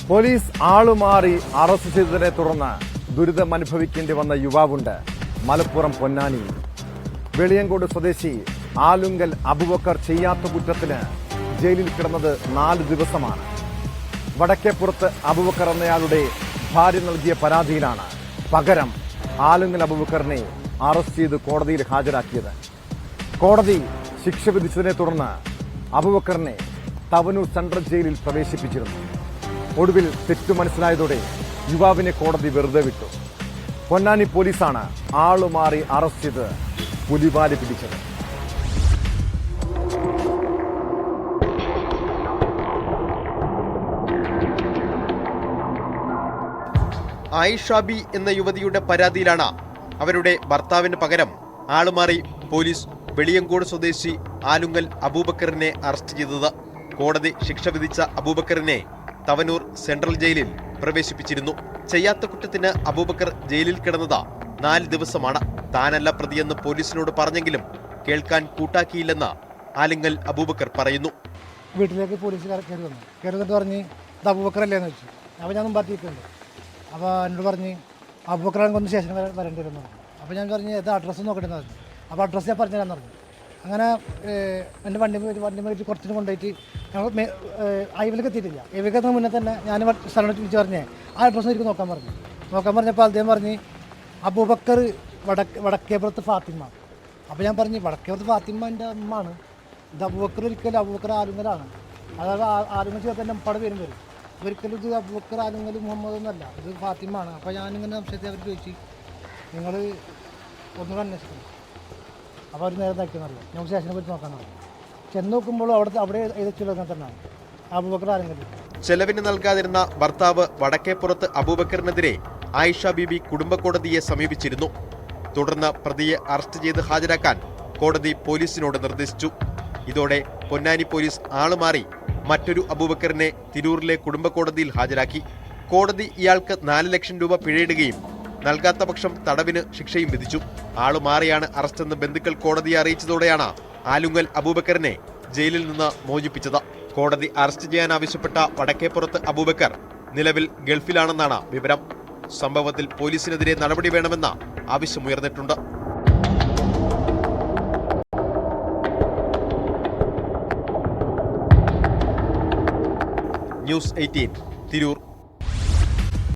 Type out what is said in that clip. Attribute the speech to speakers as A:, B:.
A: Police ആളുമാറി arrest ചെയ്തതിനെ തുടർന്ന് ദുരിതം അനുഭവിക്കേണ്ടി വന്ന യുവാവുണ്ട് മലപ്പുറം പൊന്നാനി. വെളിയങ്കോട് സ്വദേശി ആലുങ്കൽ അബൂബക്കർ ചെയ്യാത്ത കുറ്റത്തിന് ജയിലിൽ കിടന്നത് 4 ദിവസമാണ്. വടക്കേപ്പുറത്ത് അബൂബക്കർ എന്നയാളുടെ ഭാര്യ നൽകിയ പരാതിയിലാണ് പകരം ആലുങ്കൽ അബൂബക്കറിനെ അറസ്റ്റ് ചെയ്ത് കോടതിയിൽ ഹാജരാക്കിയത്. കോടതി ശിക്ഷ വിധിച്ചതിനെ തുടർന്ന് അബൂബക്കറിനെ തവനൂർ സെൻട്രൽ ജയിലിൽ പ്രവേശിപ്പിച്ചിരുന്നു. ഒടുവിൽ തെറ്റു മനസ്സിലായതോടെ യുവാവിനെ കോടതി വെറുതെ വിട്ടു. പൊന്നാനി പോലീസാണ് ആളുമാറി അറസ്റ്റ് ചെയ്ത് പുലിവാലി പിടിച്ചത്.
B: ആയിഷാബി എന്ന യുവതിയുടെ പരാതിയിലാണ് അവരുടെ ഭർത്താവിന് പകരം ആളുമാറി പോലീസ് വെളിയങ്കോട് സ്വദേശി ആലുങ്കൽ അബൂബക്കറിനെ അറസ്റ്റ് ചെയ്തത്. കോടതി ശിക്ഷ വിധിച്ച അബൂബക്കറിനെ തവനൂർ സെൻട്രൽ ജയിലിൽ പ്രവേശിപ്പിച്ചിരുന്നു. ചെയ്യാത്ത കുറ്റത്തിന് അബൂബക്കർ ജയിലിൽ കിടന്നത് 4 ദിവസമാണ്. താനല്ല പ്രതിയെന്ന് പോലീസിനോട് പറഞ്ഞെങ്കിലും കേൾക്കാൻ കൂട്ടാക്കിയില്ലെന്ന് ആലുങ്കൽ അബൂബക്കർ പറയുന്നു.
C: വീട്ടിലേക്ക് പോലീസുകാർ കയറി വന്നു. കയറി വന്നിട്ട് പറഞ്ഞ് ഇത് അബൂബക്കർ അല്ലേന്ന് വെച്ചു. അപ്പോൾ ഞാൻ മുമ്പാത്തിയിട്ടുണ്ട്. അപ്പോൾ എന്നോട് പറഞ്ഞ് അബൂബക്കറാണെങ്കിൽ ഒന്ന് സ്റ്റേഷനിൽ വരേണ്ടി വരുന്നു. അപ്പോൾ ഞാൻ പറഞ്ഞ് ഇത് അഡ്രസ്സ് നോക്കട്ടെന്ന് പറഞ്ഞു. അപ്പോൾ അഡ്രസ്സ് ഞാൻ പറഞ്ഞു തരാമെന്ന് പറഞ്ഞു. അങ്ങനെ എൻ്റെ വണ്ടി മേടിച്ച് കുറച്ചിട്ട് കൊണ്ടുപോയിട്ട് ഞങ്ങൾ ഹൈവേലേക്ക് എത്തിയിട്ടില്ല. ഹൈവേക്ക് എത്തുന്ന മുന്നേ തന്നെ ഞാൻ സ്ഥലം വിളിച്ച് പറഞ്ഞേ ആ അഡ്രസ്സ് എനിക്ക് നോക്കാൻ പറഞ്ഞപ്പോൾ അദ്ദേഹം പറഞ്ഞ് അബൂബക്കർ വടക്കേപ്പുറത്ത് ഫാത്തിമ. അപ്പോൾ ഞാൻ പറഞ്ഞു വടക്കേപ്പുറത്ത് ഫാത്തിമ എൻ്റെ അമ്മയാണ്. ഇത് അബൂബക്കർ ഒരിക്കലും അബൂബക്കർ ആലുങ്കലാണ്. അതായത് ആലുങ്കൽ ചേർത്ത് എൻ്റെ ഉപ്പയുടെ പേരും വരും. ഒരിക്കലും ഇത് അബൂബക്കർ ആലുങ്കൽ മുഹമ്മദ് എന്നല്ല, ഇത് ഫാത്തിമാണ്. അപ്പോൾ ഞാനിങ്ങനെ സംശയത്തെ അവർ ചോദിച്ചു നിങ്ങൾ ഒന്നുകൂടെ അന്വേഷിക്കണം. അപ്പോൾ അവർ നേരെ നയിക്കുന്നറിയാം. നമുക്ക് സ്റ്റേഷനെ പോയിട്ട് നോക്കാനാണ്. ചെന്ന് നോക്കുമ്പോൾ അവിടെ എഴുതിച്ചുള്ളത് തന്നെയാണ് അബൂബക്കർ ആലുങ്കൽ.
B: ചെലവിന് നൽകാതിരുന്ന ഭർത്താവ് വടക്കേപ്പുറത്ത് അബൂബക്കറിനെതിരെ ആയിഷ ബീബി കുടുംബ കോടതിയെ സമീപിച്ചിരുന്നു. തുടർന്ന് പ്രതിയെ അറസ്റ്റ് ചെയ്ത് ഹാജരാക്കാൻ കോടതി പോലീസിനോട് നിർദ്ദേശിച്ചു. ഇതോടെ പൊന്നാനി പോലീസ് ആളുമാറി മറ്റൊരു അബൂബക്കറിനെ തിരൂരിലെ കുടുംബ കോടതിയിൽ ഹാജരാക്കി. കോടതി ഇയാൾക്ക് 4 ലക്ഷം രൂപ പിഴയിടുകയും നൽകാത്ത പക്ഷം തടവിന് ശിക്ഷയും വിധിച്ചു. ആളുമാറിയാണ് അറസ്റ്റെന്ന് ബന്ധുക്കൾ കോടതിയെ അറിയിച്ചതോടെയാണ് ആലുങ്കൽ അബൂബക്കറിനെ ജയിലിൽ നിന്ന് മോചിപ്പിച്ചത്. കോടതി അറസ്റ്റ് ചെയ്യാൻ ആവശ്യപ്പെട്ട വടക്കേപ്പുറത്ത് അബൂബക്കർ നിലവിൽ ഗൾഫിലാണെന്നാണ് വിവരം. സംഭവത്തിൽ പോലീസിനെതിരെ നടപടി വേണമെന്ന ആവശ്യമുയർന്നിട്ടുണ്ട്. ന്യൂസ് 18 തിരൂർ.